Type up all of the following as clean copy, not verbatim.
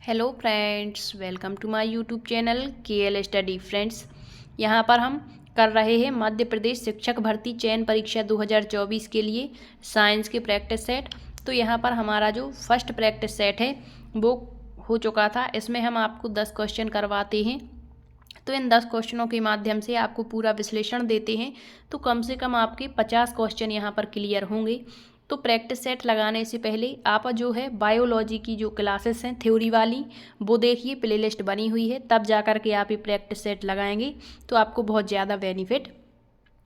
Hello friends, welcome to my YouTube channel KL study friends. यहाँ पर हम कर रहे हैं मध्य प्रदेश शिक्षक भर्ती चयन परीक्षा 2024 के लिए साइंस के प्रैक्टिस सेट। तो यहाँ पर हमारा जो फर्स्ट प्रैक्टिस सेट है वो हो चुका था। इसमें हम आपको 10 क्वेश्चन करवाते हैं। तो इन 10 क्वेश्चनों के माध्यम से आपको पूरा विश्लेषण देते हैं, तो कम से कम आपके 50 क्वेश्चन यहाँ पर क्लियर होंगे। तो प्रैक्टिस सेट लगाने से पहले आप जो है बायोलॉजी की जो क्लासेस हैं थ्योरी वाली वो देखिए, प्लेलिस्ट बनी हुई है, तब जा कर के आप ये प्रैक्टिस सेट लगाएंगे तो आपको बहुत ज़्यादा बेनिफिट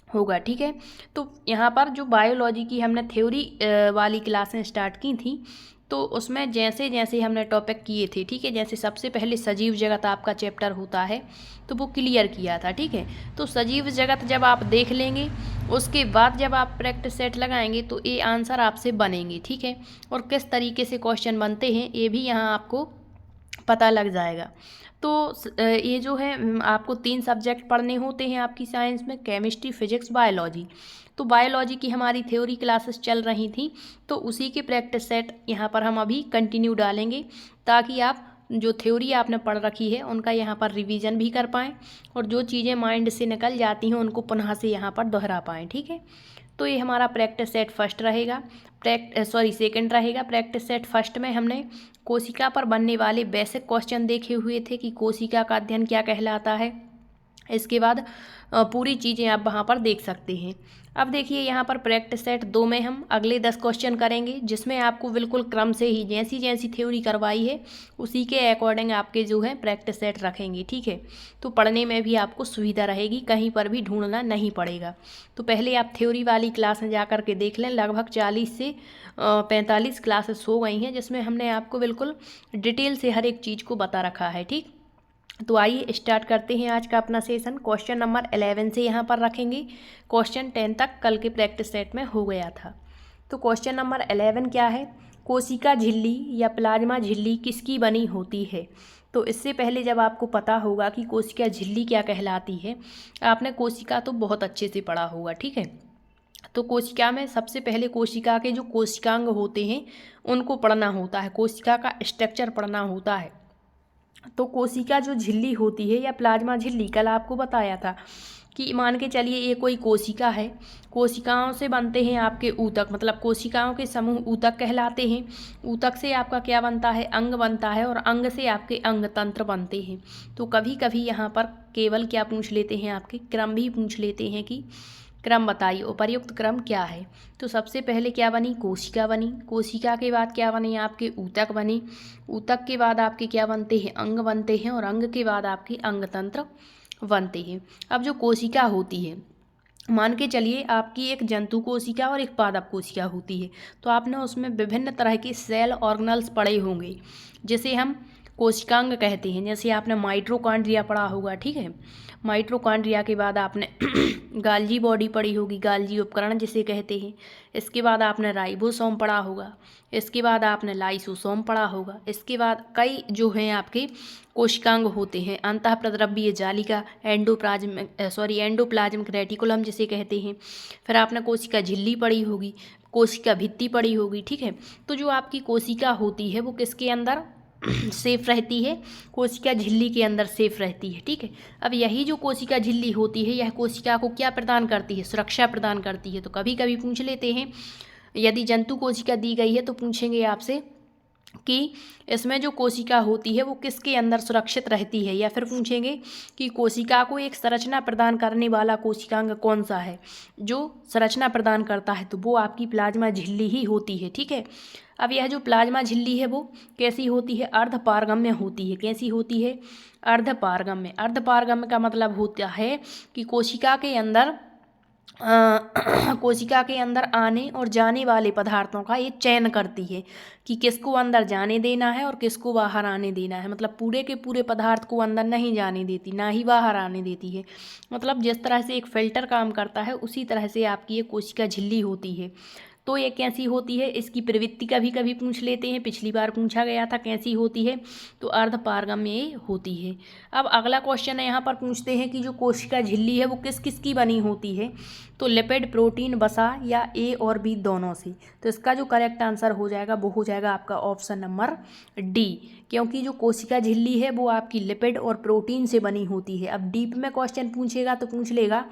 होगा। ठीक है, तो यहाँ पर जो बायोलॉजी की हमने थ्योरी वाली क्लासें स्टार्ट की थी, तो उसमें जैसे जैसे हमने टॉपिक किए थे, ठीक है, जैसे सबसे पहले सजीव जगत आपका चैप्टर होता है तो वो क्लियर किया था। ठीक है, तो सजीव जगत जब आप देख लेंगे उसके बाद जब आप प्रैक्टिस सेट लगाएंगे तो ये आंसर आपसे बनेंगे। ठीक है, और किस तरीके से क्वेश्चन बनते हैं ये भी यहाँ आपको पता लग जाएगा। तो ये जो है आपको 3 सब्जेक्ट पढ़ने होते हैं आपकी साइंस में, केमिस्ट्री, फिजिक्स, बायोलॉजी। तो बायोलॉजी की हमारी थ्योरी क्लासेस चल रही थी, तो उसी के प्रैक्टिस सेट यहाँ पर हम अभी कंटिन्यू डालेंगे, ताकि आप जो थ्योरी आपने पढ़ रखी है उनका यहाँ पर रिवीजन भी कर पाएँ और जो चीज़ें माइंड से निकल जाती हैं उनको पुनः से यहाँ पर दोहरा पाएँ। ठीक है, तो ये हमारा प्रैक्टिस सेट फर्स्ट रहेगा, सेकंड रहेगा। प्रैक्टिस सेट फर्स्ट में हमने कोशिका पर बनने वाले बेसिक क्वेश्चन देखे हुए थे कि कोशिका का अध्ययन क्या कहलाता है। इसके बाद पूरी चीज़ें आप वहाँ पर देख सकते हैं। अब देखिए यहाँ पर प्रैक्टिस सेट 2 में हम अगले 10 क्वेश्चन करेंगे, जिसमें आपको बिल्कुल क्रम से ही जैसी जैसी थ्योरी करवाई है उसी के अकॉर्डिंग आपके जो है प्रैक्टिस सेट रखेंगे। ठीक है, तो पढ़ने में भी आपको सुविधा रहेगी, कहीं पर भी ढूंढना नहीं पड़ेगा। तो पहले आप थ्योरी वाली क्लास में जा कर के देख लें। लगभग 40 से 45 क्लासेस हो गई हैं, जिसमें हमने आपको बिल्कुल डिटेल से हर एक चीज़ को बता रखा है। ठीक, तो आइए स्टार्ट करते हैं आज का अपना सेशन। क्वेश्चन नंबर 11 से यहाँ पर रखेंगे। क्वेश्चन 10 तक कल के प्रैक्टिस सेट में हो गया था। तो क्वेश्चन नंबर 11 क्या है, कोशिका झिल्ली या प्लाज्मा झिल्ली किसकी बनी होती है। तो इससे पहले जब आपको पता होगा कि कोशिका झिल्ली क्या कहलाती है, आपने कोशिका तो बहुत अच्छे से पढ़ा होगा। ठीक है, तो कोशिका में सबसे पहले कोशिका के जो कोशिकांग होते हैं उनको पढ़ना होता है, कोशिका का स्ट्रक्चर पढ़ना होता है। तो कोशिका जो झिल्ली होती है या प्लाज्मा झिल्ली, कल आपको बताया था कि मान के चलिए ये कोई कोशिका है, कोशिकाओं से बनते हैं आपके ऊतक, मतलब कोशिकाओं के समूह ऊतक कहलाते हैं। ऊतक से आपका क्या बनता है, अंग बनता है, और अंग से आपके अंग तंत्र बनते हैं। तो कभी कभी यहाँ पर केवल क्या पूछ लेते हैं, आपके क्रम भी पूछ लेते हैं कि क्रम बताइए, उपर्युक्त क्रम क्या है। तो सबसे पहले क्या बनी, कोशिका बनी। कोशिका के बाद क्या बने, आपके ऊतक बने। ऊतक के बाद आपके क्या बनते हैं, अंग बनते हैं, और अंग के बाद आपके अंग तंत्र बनते हैं। अब जो कोशिका होती है, मान के चलिए आपकी एक जंतु कोशिका और एक पादप कोशिका होती है, तो आपने उसमें विभिन्न तरह के सेल ऑर्गेनल्स पढ़े होंगे, जिसे हम कोशिकांग कहते हैं। जैसे आपने माइटोकॉन्ड्रिया पढ़ा होगा। ठीक है, माइटोकॉन्ड्रिया के बाद आपने गाल्जी बॉडी पढ़ी होगी, गाल्जी उपकरण जिसे कहते हैं। इसके बाद आपने राइबोसोम पढ़ा होगा। इसके बाद आपने लाइसोसोम पढ़ा होगा। इसके बाद कई जो हैं आपके कोशिकांग होते हैं, अंतःप्रद्रव्य जालिका, एंडोप्लाज्मिक रेटिकुलम जिसे कहते हैं। फिर आपने कोशिका झिल्ली पढ़ी होगी, कोशिका भित्ति पढ़ी होगी। ठीक है, तो जो आपकी कोशिका होती है वो किसके अंदर सेफ रहती है, कोशिका झिल्ली के अंदर सेफ रहती है। ठीक है, अब यही जो कोशिका झिल्ली होती है यह कोशिका को क्या प्रदान करती है, सुरक्षा प्रदान करती है। तो कभी कभी पूछ लेते हैं, यदि जंतु कोशिका दी गई है तो पूछेंगे आपसे कि इसमें जो कोशिका होती है वो किसके अंदर सुरक्षित रहती है, या फिर पूछेंगे कि कोशिका को एक संरचना प्रदान करने वाला कोशिकांग कौन सा है जो संरचना प्रदान करता है, तो वो आपकी प्लाज्मा झिल्ली ही होती है। ठीक है, अब यह जो प्लाज्मा झिल्ली है वो कैसी होती है, अर्धपारगम्य होती है। कैसी होती है, अर्धपारगम्य। अर्धपारगम्य का मतलब होता है कि कोशिका के अंदर कोशिका के अंदर आने और जाने वाले पदार्थों का ये चयन करती है कि किसको अंदर जाने देना है और किसको बाहर आने देना है। मतलब पूरे के पूरे पदार्थ को अंदर नहीं जाने देती, ना ही बाहर आने देती है। मतलब जिस तरह से एक फिल्टर काम करता है उसी तरह से आपकी ये कोशिका झिल्ली होती है। तो ये कैसी होती है, इसकी प्रवृत्ति का भी कभी पूछ लेते हैं, पिछली बार पूछा गया था कैसी होती है, तो अर्धपारगम्य होती है। अब अगला क्वेश्चन है, यहाँ पर पूछते हैं कि जो कोशिका झिल्ली है वो किस किस की बनी होती है, तो लिपिड, प्रोटीन, वसा या ए और बी दोनों से। तो इसका जो करेक्ट आंसर हो जाएगा वो हो जाएगा आपका ऑप्शन नंबर डी, क्योंकि जो कोशिका झिल्ली है वो आपकी लिपिड और प्रोटीन से बनी होती है। अब डीप में क्वेश्चन पूछेगा तो पूछ लेगा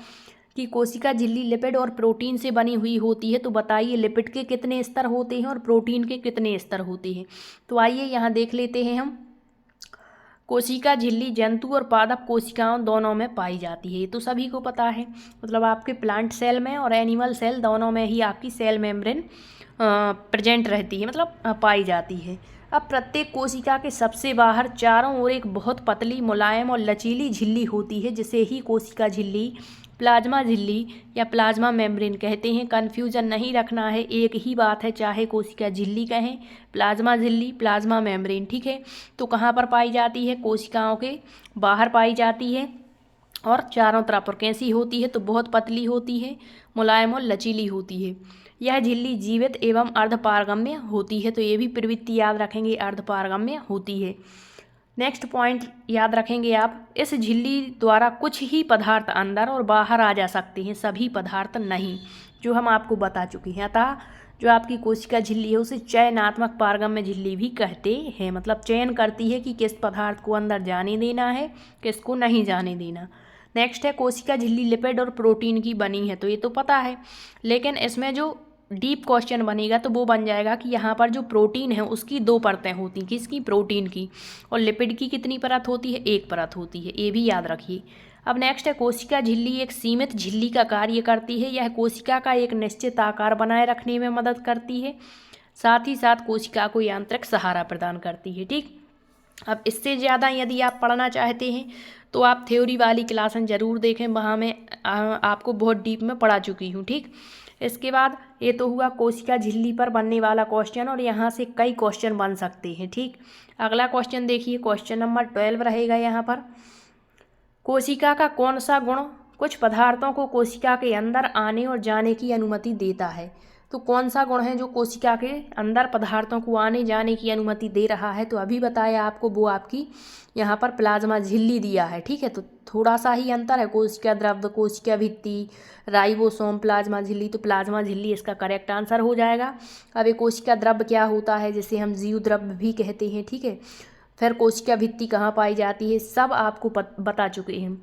कि कोशिका झिल्ली लिपिड और प्रोटीन से बनी हुई होती है, तो बताइए लिपिड के कितने स्तर होते हैं और प्रोटीन के कितने स्तर होते हैं। तो आइए यहाँ देख लेते हैं हम। कोशिका झिल्ली जंतु और पादप कोशिकाओं दोनों में पाई जाती है, ये तो सभी को पता है। मतलब आपके प्लांट सेल में और एनिमल सेल दोनों में ही आपकी सेल मेम्ब्रेन प्रेजेंट रहती है, मतलब पाई जाती है। अब प्रत्येक कोशिका के सबसे बाहर चारों ओर एक बहुत पतली, मुलायम और लचीली झिल्ली होती है, जिसे ही कोशिका झिल्ली, प्लाज्मा झिल्ली या प्लाज्मा मेम्ब्रेन कहते हैं। कन्फ्यूजन नहीं रखना है, एक ही बात है, चाहे कोशिका झिल्ली कहें, प्लाज्मा झिल्ली, प्लाज्मा मेम्ब्रेन, ठीक है। तो कहाँ पर पाई जाती है, कोशिकाओं के बाहर पाई जाती है और चारों तरफ। और कैसी होती है, तो बहुत पतली होती है, मुलायम और लचीली होती है। यह झिल्ली जीवित एवं अर्धपारगम्य होती है, तो ये भी प्रवृत्ति याद रखेंगे, अर्धपारगम्य होती है। नेक्स्ट पॉइंट याद रखेंगे आप, इस झिल्ली द्वारा कुछ ही पदार्थ अंदर और बाहर आ जा सकते हैं, सभी पदार्थ नहीं, जो हम आपको बता चुके हैं। अतः जो आपकी कोशिका झिल्ली है उसे चयनात्मक पारगम्य झिल्ली भी कहते हैं, मतलब चयन करती है कि किस पदार्थ को अंदर जाने देना है, किसको नहीं जाने देना। नेक्स्ट है, कोशिका झिल्ली लिपिड और प्रोटीन की बनी है, तो ये तो पता है, लेकिन इसमें जो डीप क्वेश्चन बनेगा तो वो बन जाएगा कि यहाँ पर जो प्रोटीन है उसकी 2 परतें होती, किसकी, प्रोटीन की, और लिपिड की कितनी परत होती है, 1 परत होती है, ये भी याद रखिए। अब नेक्स्ट है, कोशिका झिल्ली एक सीमित झिल्ली का कार्य करती है, यह कोशिका का एक निश्चित आकार बनाए रखने में मदद करती है, साथ ही साथ कोशिका को यांत्रिक सहारा प्रदान करती है, ठीक। अब इससे ज़्यादा यदि आप पढ़ना चाहते हैं तो आप थ्योरी वाली क्लासें ज़रूर देखें, वहाँ मैं आपको बहुत डीप में पढ़ा चुकी हूँ, ठीक। इसके बाद ये तो हुआ कोशिका झिल्ली पर बनने वाला क्वेश्चन, और यहाँ से कई क्वेश्चन बन सकते हैं, ठीक। अगला क्वेश्चन देखिए, क्वेश्चन नंबर 12 रहेगा यहाँ पर। कोशिका का कौन सा गुण कुछ पदार्थों को कोशिका के अंदर आने और जाने की अनुमति देता है, तो कौन सा गुण है जो कोशिका के अंदर पदार्थों को आने जाने की अनुमति दे रहा है, तो अभी बताया आपको, वो आपकी यहाँ पर प्लाज्मा झिल्ली दिया है, ठीक है। तो थोड़ा सा ही अंतर है, कोशिका द्रव्य, कोशिका भित्ति, राइबोसोम, प्लाज्मा झिल्ली, तो प्लाज्मा झिल्ली इसका करेक्ट आंसर हो जाएगा। अब ये कोशिका द्रव्य क्या होता है, जिसे हम जीव द्रव्य भी कहते हैं, ठीक है। फिर कोशिका भित्ति कहाँ पाई जाती है, सब आपको बता चुके हैं।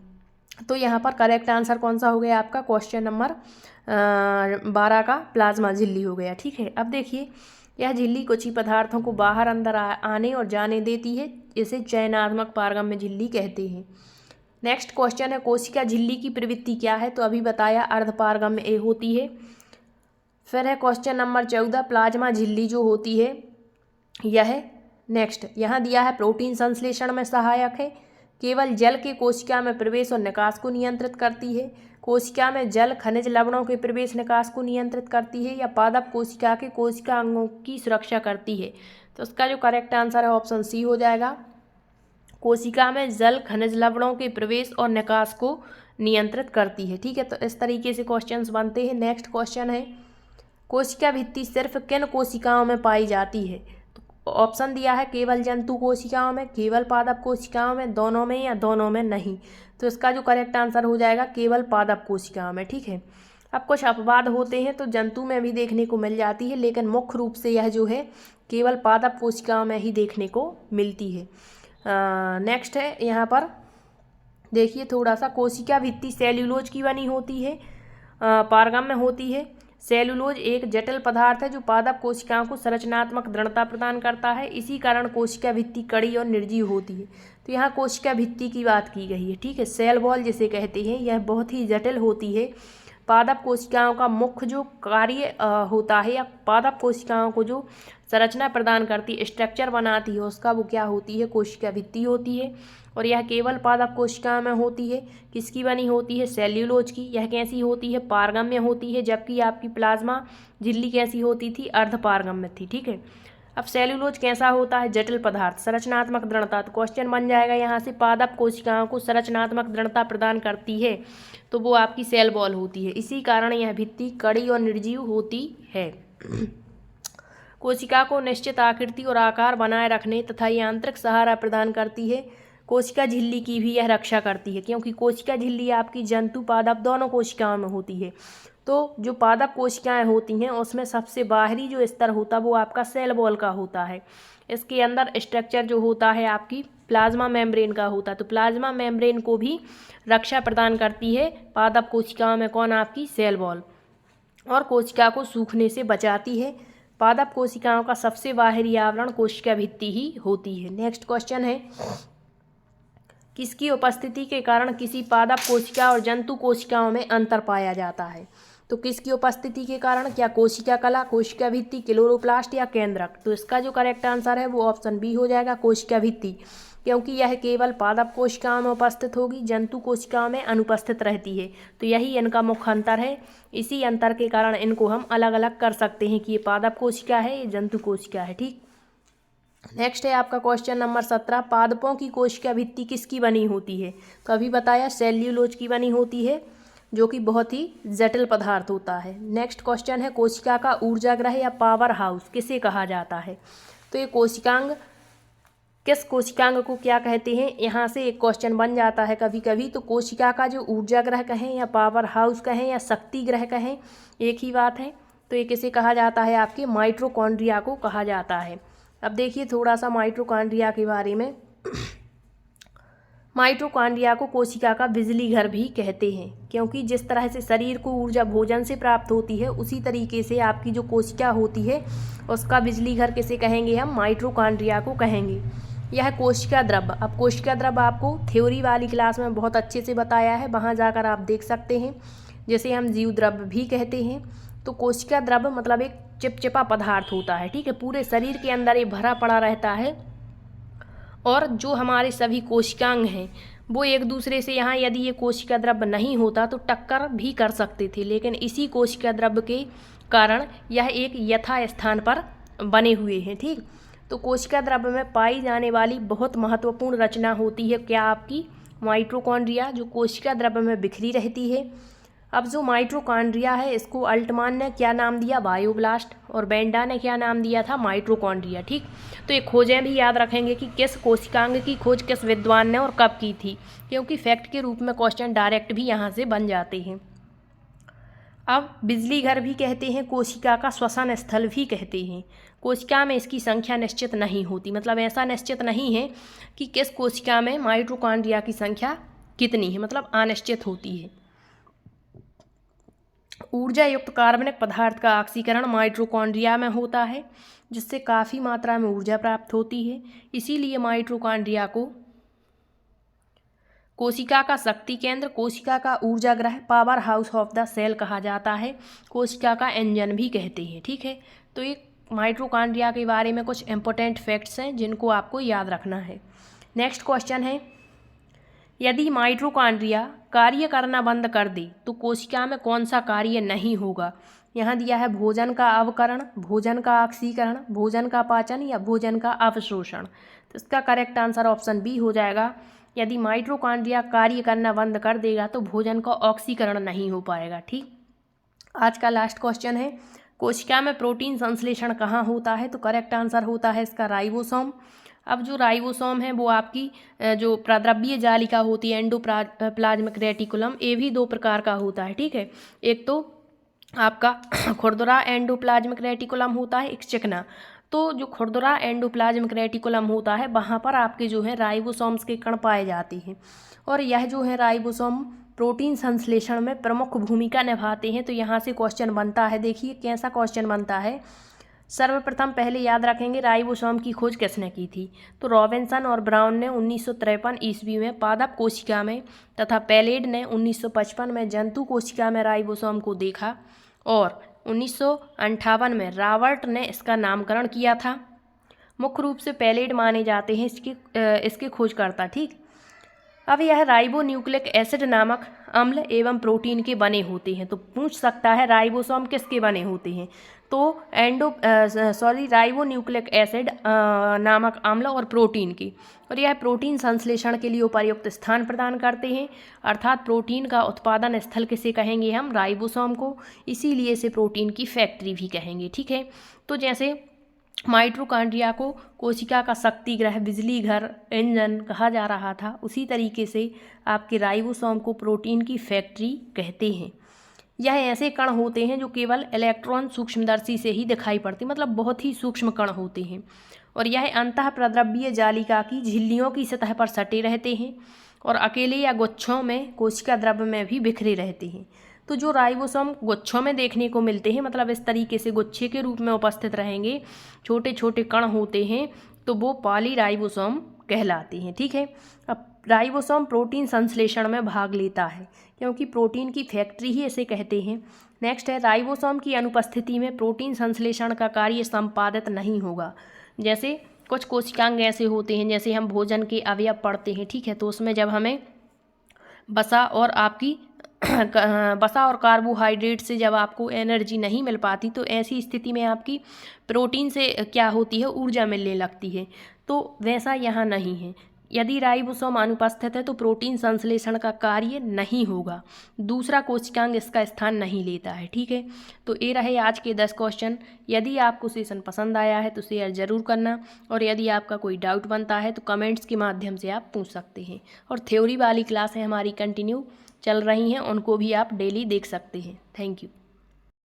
तो यहाँ पर करेक्ट आंसर कौन सा हो गया आपका, क्वेश्चन नंबर 12 का प्लाज्मा झिल्ली हो गया, ठीक है। अब देखिए, यह झिल्ली कुछ ही पदार्थों को बाहर अंदर आने और जाने देती है, इसे चयनात्मक पारगम्य झिल्ली कहते हैं। नेक्स्ट क्वेश्चन है, कोशिका झिल्ली की प्रवृत्ति क्या है, तो अभी बताया अर्धपारगम्य ए होती है। फिर है क्वेश्चन नंबर 14, प्लाज्मा झिल्ली जो होती है यह, नेक्स्ट यहाँ दिया है प्रोटीन संश्लेषण में सहायक है, केवल जल के कोशिका में प्रवेश और निकास को नियंत्रित करती है, कोशिका में जल, खनिज, लवणों के प्रवेश निकास को नियंत्रित करती है, या पादप कोशिका के कोशिका अंगों की सुरक्षा करती है। तो इसका जो करेक्ट आंसर है ऑप्शन सी हो जाएगा, कोशिका में जल, खनिज, लवणों के प्रवेश और निकास को नियंत्रित करती है, ठीक है। तो इस तरीके से क्वेश्चंस बनते हैं। नेक्स्ट क्वेश्चन है, कोशिका भित्ति सिर्फ किन कोशिकाओं में पाई जाती है, तो ऑप्शन दिया है केवल जंतु कोशिकाओं में, केवल पादप कोशिकाओं में, दोनों में या दोनों में नहीं। तो इसका जो करेक्ट आंसर हो जाएगा केवल पादप कोशिकाओं में, ठीक है। अब कुछ अपवाद होते हैं तो जंतु में भी देखने को मिल जाती है, लेकिन मुख्य रूप से यह जो है केवल पादप कोशिकाओं में ही देखने को मिलती है। नेक्स्ट है यहाँ पर देखिए थोड़ा सा, कोशिका भित्ति सेल्यूलोज की बनी होती है, पारगम्य होती है। सेल्यूलोज एक जटिल पदार्थ है जो पादप कोशिकाओं को संरचनात्मक दृढ़ता प्रदान करता है, इसी कारण कोशिका भित्ति कड़ी और निर्जीव होती है। तो यहाँ कोशिका भित्ति की बात की गई है, ठीक है। सेल वॉल जिसे कहते हैं, यह बहुत ही जटिल होती है। पादप कोशिकाओं का मुख्य जो कार्य होता है, या पादप कोशिकाओं को जो संरचना प्रदान करती है, स्ट्रक्चर बनाती है, उसका वो क्या होती है, कोशिका भित्ति होती है। और यह केवल पादप कोशिकाओं में होती है। किसकी बनी होती है, सेल्यूलोज की। यह कैसी होती है, पारगम्य होती है, जबकि आपकी प्लाज्मा झिल्ली कैसी होती थी, अर्धपारगम्य थी, ठीक है। अब सेल्यूलोज कैसा होता है, जटिल पदार्थ, संरचनात्मक दृढ़ता। तो क्वेश्चन बन जाएगा यहाँ से, पादप कोशिकाओं को संरचनात्मक दृढ़ता प्रदान करती है, तो वो आपकी सेल वॉल होती है, इसी कारण यह भित्ति कड़ी और निर्जीव होती है। कोशिका को निश्चित आकृति और आकार बनाए रखने तथा यांत्रिक सहारा प्रदान करती है। कोशिका झिल्ली की भी यह रक्षा करती है, क्योंकि कोशिका झिल्ली आपकी जंतु पादप दोनों कोशिकाओं में होती है। तो जो पादप कोशिकाएं होती हैं उसमें सबसे बाहरी जो स्तर होता है वो आपका सेल वॉल का होता है। इसके अंदर स्ट्रक्चर जो होता है आपकी प्लाज्मा मेम्ब्रेन का होता है। तो प्लाज्मा मेम्ब्रेन को भी रक्षा प्रदान करती है पादप कोशिकाओं में कौन? आपकी सेल वॉल, और कोशिका को सूखने से बचाती है। पादप कोशिकाओं का सबसे बाहरी आवरण कोशिका भित्ति ही होती है। नेक्स्ट क्वेश्चन है, किसकी उपस्थिति के कारण किसी पादप कोशिका और जंतु कोशिकाओं में अंतर पाया जाता है? तो किसकी उपस्थिति के कारण? क्या कोशिका कला, कोशिका भित्ति, क्लोरोप्लास्ट या केंद्रक? तो इसका जो करेक्ट आंसर है वो ऑप्शन बी हो जाएगा, कोशिका भित्ति, क्योंकि यह केवल पादप कोशिकाओं में उपस्थित होगी, जंतु कोशिकाओं में अनुपस्थित रहती है। तो यही इनका मुख्य अंतर है। इसी अंतर के कारण इनको हम अलग अलग कर सकते हैं कि ये पादप कोशिका है, ये जंतु कोशिका है। ठीक, नेक्स्ट है आपका क्वेश्चन नंबर 17, पादपों की कोशिका भित्ति किसकी बनी होती है? तो अभी बताया सेल्यूलोज की बनी होती है, जो कि बहुत ही जटिल पदार्थ होता है। नेक्स्ट क्वेश्चन है, कोशिका का ऊर्जाग्रह या पावर हाउस किसे कहा जाता है? तो ये कोशिकांग, किस कोशिकांग को क्या कहते हैं? यहाँ से एक क्वेश्चन बन जाता है कभी कभी। तो कोशिका का जो ऊर्जाग्रह कहें या पावर हाउस कहें या शक्ति ग्रह कहें, एक ही बात है। तो ये किसे कहा जाता है? आपके माइटोकॉन्ड्रिया को कहा जाता है। अब देखिए थोड़ा सा माइटोकॉन्ड्रिया के बारे में। माइटोकॉन्ड्रिया को कोशिका का बिजली घर भी कहते हैं, क्योंकि जिस तरह से शरीर को ऊर्जा भोजन से प्राप्त होती है, उसी तरीके से आपकी जो कोशिका होती है उसका बिजली घर किसे कहेंगे? हम माइटोकॉन्ड्रिया को कहेंगे। यह कोशिका द्रव्य, अब कोशिका द्रव्य आपको थ्योरी वाली क्लास में बहुत अच्छे से बताया है, वहाँ जाकर आप देख सकते हैं, जिसे हम जीव द्रव्य भी कहते हैं। तो कोशिका द्रव्य मतलब एक चिपचिपा पदार्थ होता है। ठीक है, पूरे शरीर के अंदर ये भरा पड़ा रहता है, और जो हमारे सभी कोशिकांग हैं वो एक दूसरे से, यहाँ यदि ये कोशिका द्रव्य नहीं होता तो टक्कर भी कर सकते थे, लेकिन इसी कोशिका द्रव्य के कारण यह एक यथा स्थान पर बने हुए हैं। ठीक, तो कोशिका द्रव्य में पाई जाने वाली बहुत महत्वपूर्ण रचना होती है क्या? आपकी माइटोकॉन्ड्रिया, जो कोशिका द्रव्य में बिखरी रहती है। अब जो माइटोकॉन्ड्रिया है इसको अल्टमान ने क्या नाम दिया? बायोब्लास्ट, और बेंडा ने क्या नाम दिया था? माइटोकॉन्ड्रिया। ठीक, तो ये खोजें भी याद रखेंगे कि किस कोशिकांग की खोज किस विद्वान ने और कब की थी, क्योंकि फैक्ट के रूप में क्वेश्चन डायरेक्ट भी यहाँ से बन जाते हैं। अब बिजली घर भी कहते हैं, कोशिका का श्वसन स्थल भी कहते हैं। कोशिका में इसकी संख्या निश्चित नहीं होती, मतलब ऐसा निश्चित नहीं है कि किस कोशिका में माइटोकॉन्ड्रिया की संख्या कितनी है, मतलब अनिश्चित होती है। ऊर्जा युक्त कार्बनिक पदार्थ का ऑक्सीकरण माइटोकॉन्ड्रिया में होता है, जिससे काफ़ी मात्रा में ऊर्जा प्राप्त होती है। इसीलिए माइटोकॉन्ड्रिया को कोशिका का शक्ति केंद्र, कोशिका का ऊर्जाग्रह, power house of the cell कहा जाता है, कोशिका का इंजन भी कहते हैं। ठीक है, तो ये माइटोकॉन्ड्रिया के बारे में कुछ इंपॉर्टेंट फैक्ट्स हैं जिनको आपको याद रखना है। नेक्स्ट क्वेश्चन है, यदि माइटोकॉन्ड्रिया कार्य करना बंद कर दे तो कोशिका में कौन सा कार्य नहीं होगा? यहाँ दिया है भोजन का अवकरण, भोजन का ऑक्सीकरण, भोजन का पाचन या भोजन का अवशोषण। तो इसका करेक्ट आंसर ऑप्शन बी हो जाएगा। यदि माइटोकॉन्ड्रिया कार्य करना बंद कर देगा तो भोजन का ऑक्सीकरण नहीं हो पाएगा। ठीक, आज का लास्ट क्वेश्चन है, कोशिका में प्रोटीन संश्लेषण कहाँ होता है? तो करेक्ट आंसर होता है इसका राइबोसोम। अब जो राइबोसोम है वो आपकी जो प्राद्रव्य जालिका होती है एंडोप्लाज्मिक रेटिकुलम, ये भी दो प्रकार का होता है। ठीक है, एक तो आपका खुरदरा एंडोप्लाज्मिक रेटिकुलम होता है, एक चिकना। तो जो खुरदरा एंडोप्लाज्मिक रेटिकुलम होता है वहाँ पर आपके जो है राइबोसोम्स के कण पाए जाते हैं, और यह जो है राइबोसोम प्रोटीन संश्लेषण में प्रमुख भूमिका निभाते हैं। तो यहाँ से क्वेश्चन बनता है, देखिए कैसा क्वेश्चन बनता है। सर्वप्रथम पहले याद रखेंगे राइबोसोम की खोज किसने की थी? तो रॉबिन्सन और ब्राउन ने 1953 ईस्वी में पादप कोशिका में, तथा पैलेड ने 1955 में जंतु कोशिका में राइबोसोम को देखा, और 1958 में रॉबर्ट ने इसका नामकरण किया था। मुख्य रूप से पैलेड माने जाते हैं इसके खोजकर्ता। ठीक, अब यह राइबोन्यूक्लिक एसिड नामक अम्ल एवं प्रोटीन के बने होते हैं। तो पूछ सकता है राइबोसोम किसके बने होते हैं, तो राइबोन्यूक्लिक एसिड नामक अम्ल और प्रोटीन की, और यह प्रोटीन संश्लेषण के लिए उपयुक्त स्थान प्रदान करते हैं। अर्थात प्रोटीन का उत्पादन स्थल किसे कहेंगे हम, राइबोसोम को, इसीलिए इसे प्रोटीन की फैक्ट्री भी कहेंगे। ठीक है, तो जैसे माइटोकॉन्ड्रिया को कोशिका का शक्ति ग्रह, बिजली घर, इंजन कहा जा रहा था, उसी तरीके से आपके राइबोसोम को प्रोटीन की फैक्ट्री कहते हैं। यह ऐसे कण होते हैं जो केवल इलेक्ट्रॉन सूक्ष्मदर्शी से ही दिखाई पड़ते, मतलब बहुत ही सूक्ष्म कण होते हैं, और यह अंतः प्रद्रव्य जालिका की झिल्लियों की सतह पर सटे रहते हैं और अकेले या गुच्छों में कोशिका द्रव्य में भी बिखरे रहते हैं। तो जो राइबोसोम गुच्छों में देखने को मिलते हैं, मतलब इस तरीके से गुच्छे के रूप में उपस्थित रहेंगे, छोटे छोटे कण होते हैं, तो वो पॉलीराइबोसोम कहलाते हैं। ठीक है, अब राइबोसोम प्रोटीन संश्लेषण में भाग लेता है, क्योंकि प्रोटीन की फैक्ट्री ही इसे कहते हैं। नेक्स्ट है, राइबोसोम की अनुपस्थिति में प्रोटीन संश्लेषण का कार्य संपादित नहीं होगा। जैसे कुछ कोशिकांग ऐसे होते हैं, जैसे हम भोजन के अवयव पढ़ते हैं, ठीक है, तो उसमें जब हमें वसा और कार्बोहाइड्रेट से जब आपको एनर्जी नहीं मिल पाती, तो ऐसी स्थिति में आपकी प्रोटीन से क्या होती है, ऊर्जा मिलने लगती है। तो वैसा यहाँ नहीं है। यदि राइबोसोम अनुपस्थित है तो प्रोटीन संश्लेषण का कार्य नहीं होगा, दूसरा कोशिकांग इसका स्थान नहीं लेता है। ठीक है, तो ये रहे आज के 10 क्वेश्चन। यदि आपको सेशन पसंद आया है तो शेयर ज़रूर करना, और यदि आपका कोई डाउट बनता है तो कमेंट्स के माध्यम से आप पूछ सकते हैं। और थ्योरी वाली क्लासें हमारी कंटिन्यू चल रही हैं, उनको भी आप डेली देख सकते हैं। Thank you.